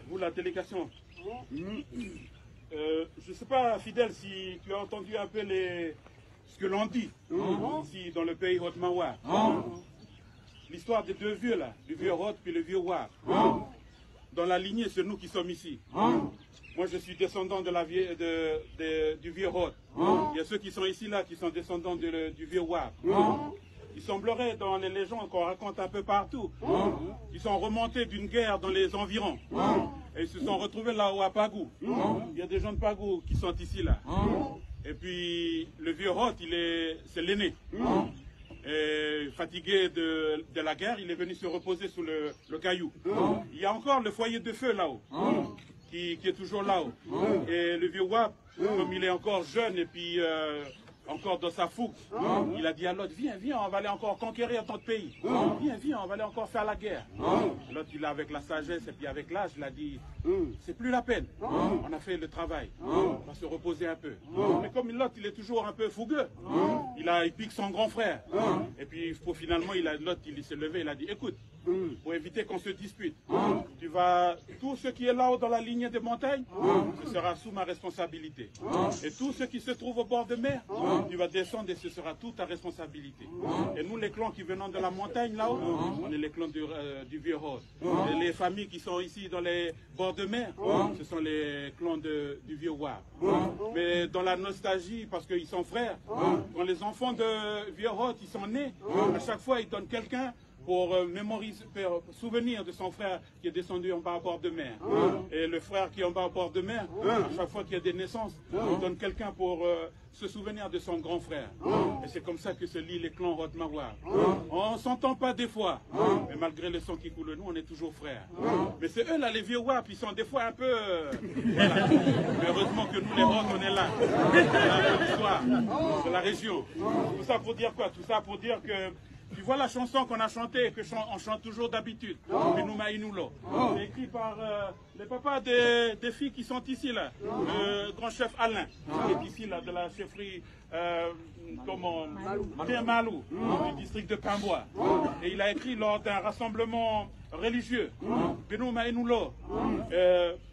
Vous, la délégation, je ne sais pas, Fidèle, si tu as entendu un peu ce que l'on dit ici dans le pays Haute-Mawa. L'histoire des deux vieux là, du vieux Haute puis le vieux Wa. Dans la lignée, c'est nous qui sommes ici. Moi, je suis descendant de du vieux Haute. Il y a ceux qui sont ici là qui sont descendants du vieux Wa. Il semblerait dans les légendes qu'on raconte un peu partout, ils sont remontés d'une guerre dans les environs et ils se sont retrouvés là-haut à Pagou. Il y a des gens de Pagou qui sont ici là. Et puis le vieux Haute, c'est l'aîné. Et fatigué de la guerre, il est venu se reposer sous le caillou. Il y a encore le foyer de feu là-haut, qui est toujours là-haut. Et le vieux Wap, comme il est encore jeune et puis encore dans sa fougue, il a dit à l'autre, viens, on va aller encore conquérir ton pays. Viens, on va aller encore faire la guerre. L'autre, il a avec la sagesse et puis avec l'âge, il a dit, c'est plus la peine. On a fait le travail. On va se reposer un peu. Mais comme l'autre, il est toujours un peu fougueux, il pique son grand frère. Et puis finalement, l'autre, il s'est levé, il a dit, écoute, pour éviter qu'on se dispute, tout ce qui est là-haut dans la ligne des montagnes, ce sera sous ma responsabilité. Et tout ce qui se trouve au bord de mer, tu vas descendre et ce sera toute ta responsabilité. Et nous, les clans qui venons de la montagne là-haut, on est les clans du vieux Haute. Et les familles qui sont ici dans les bords de mer, ce sont les clans du vieux Wa. Mais dans la nostalgie, parce qu'ils sont frères, quand les enfants de vieux Haute, ils sont nés, à chaque fois, ils donnent quelqu'un pour mémoriser, pour souvenir de son frère qui est descendu en bas au bord de mer. Et le frère qui est en bas au bord de mer, à chaque fois qu'il y a des naissances, il donne quelqu'un pour se souvenir de son grand frère. Et c'est comme ça que se lient les clans Haute-Mawa. On ne s'entend pas des fois, mais malgré le sang qui coule, nous, on est toujours frères. Mais c'est eux là, les vieux Wap, ils sont des fois un peu... voilà. Mais heureusement que nous, les Hautes, on est là. C'est l'histoire de la région. Tout ça pour dire quoi? Tout ça pour dire que tu vois la chanson qu'on a chantée et qu'on chante toujours d'habitude, c'est écrit par les papas des filles qui sont ici là, le grand chef Alain, qui est ici là de la chefferie Malou, du district de Pamboa. Et il a écrit lors d'un rassemblement religieux,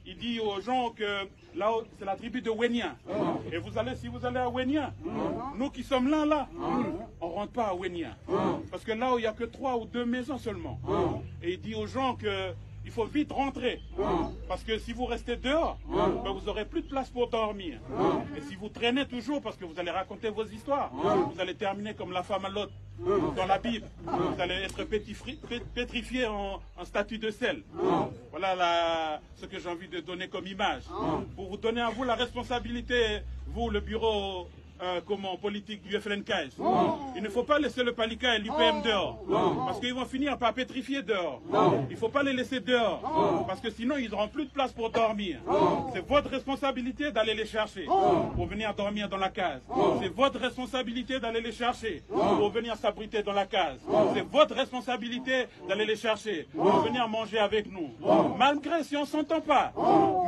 il dit aux gens que là c'est la tribu de Wenia. Et si vous allez à Wenia, nous qui sommes là, on ne rentre pas à Wenia. Parce que là où il n'y a que 3 ou 2 maisons seulement. Et il dit aux gens qu'il faut vite rentrer. Parce que si vous restez dehors, ben vous n'aurez plus de place pour dormir. Et si vous traînez toujours, parce que vous allez raconter vos histoires, vous allez terminer comme la femme à l'autre dans la Bible. Vous allez être pétrifié en statue de sel. Voilà ce que j'ai envie de donner comme image. Pour vous donner à vous la responsabilité, vous, le bureau politique du FLNKS. Il ne faut pas laisser le Palika et l'UPM dehors, parce qu'ils vont finir par pétrifier dehors. Il ne faut pas les laisser dehors, parce que sinon ils n'auront plus de place pour dormir. C'est votre responsabilité d'aller les chercher, pour venir dormir dans la case. C'est votre responsabilité d'aller les chercher, pour venir s'abriter dans la case. C'est votre responsabilité d'aller les chercher, pour venir manger avec nous. Malgré si on ne s'entend pas,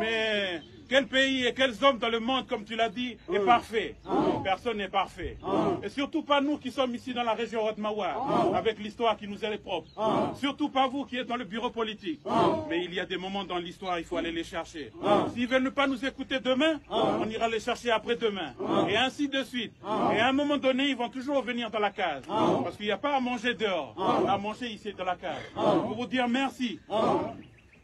mais... Quel pays et quels hommes dans le monde, comme tu l'as dit, est parfait? Personne n'est parfait. Et surtout pas nous qui sommes ici dans la région Haute-Mawa, avec l'histoire qui nous est propre. Surtout pas vous qui êtes dans le bureau politique. Mais il y a des moments dans l'histoire, il faut aller les chercher. S'ils ne veulent pas nous écouter demain, on ira les chercher après-demain. Et ainsi de suite. Et à un moment donné, ils vont toujours venir dans la case. Parce qu'il n'y a pas à manger dehors, à manger ici dans la case. Pour vous dire merci.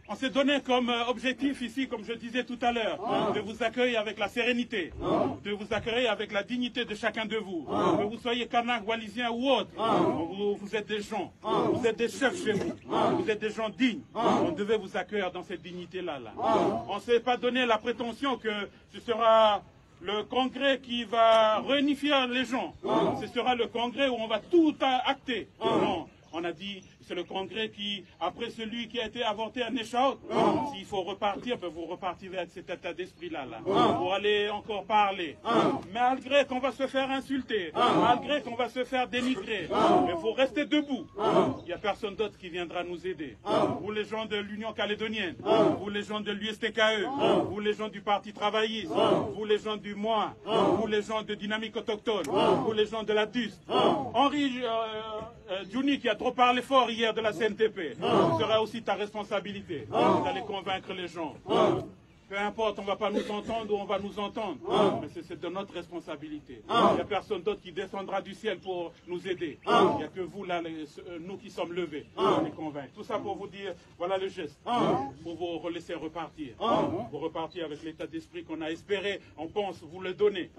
On s'est donné comme objectif ici, comme je disais tout à l'heure, de vous accueillir avec la sérénité, de vous accueillir avec la dignité de chacun de vous. Que vous soyez Kanak, Wallisien ou autre, vous êtes des gens, vous êtes des chefs chez vous, vous êtes des gens dignes. On devait vous accueillir dans cette dignité-là. On ne s'est pas donné la prétention que ce sera le congrès qui va réunifier les gens. Ce sera le congrès où on va tout acter. Non. On a dit, c'est le congrès qui, après celui qui a été avorté à Néchaut, s'il faut repartir, vous repartirez avec cet état d'esprit-là, pour aller encore parler. Malgré qu'on va se faire insulter, malgré qu'on va se faire dénigrer, mais il faut rester debout. Il n'y a personne d'autre qui viendra nous aider. Vous les gens de l'Union calédonienne, vous les gens de l'USTKE, vous les gens du Parti travailliste, vous les gens du MOA, vous les gens de Dynamique autochtone, vous les gens de la DUS. Henri Djouni qui a trop parlé fort barrières de la CNTP. Ce sera aussi ta responsabilité d'aller convaincre les gens. Peu importe, on ne va pas nous entendre ou on va nous entendre, mais c'est de notre responsabilité. Il n'y a personne d'autre qui descendra du ciel pour nous aider. Il n'y a que vous, là, nous qui sommes levés, pour les convaincre. Tout ça pour vous dire, voilà le geste, pour vous relaisser repartir. Vous repartir avec l'état d'esprit qu'on a espéré, on pense vous le donner.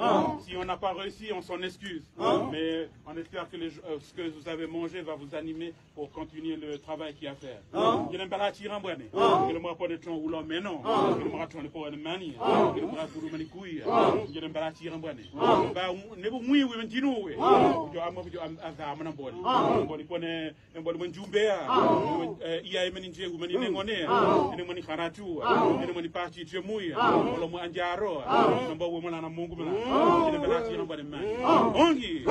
Si on n'a pas réussi, on s'en excuse. Mais on espère que ce que vous avez mangé va vous animer pour continuer le travail qu'il y a à faire. Il y a un baratir en bonne, il y a un pas de temps ou l'homme, mais non. Le pour le mani, le bras pour le manicouille, il y a un baratir en bonne. Bah, ne vous mouillez, vous m'entendez, vous. Je amo vous à mon bonne. Bon, il connaît un bon manjoumbea. Il y a un meninge ou meninengone, un mani karatu, un mani parti de mouille, le mo andiaro, un bon woman à mon goût. Il y a un baratir en bonne. Ongi.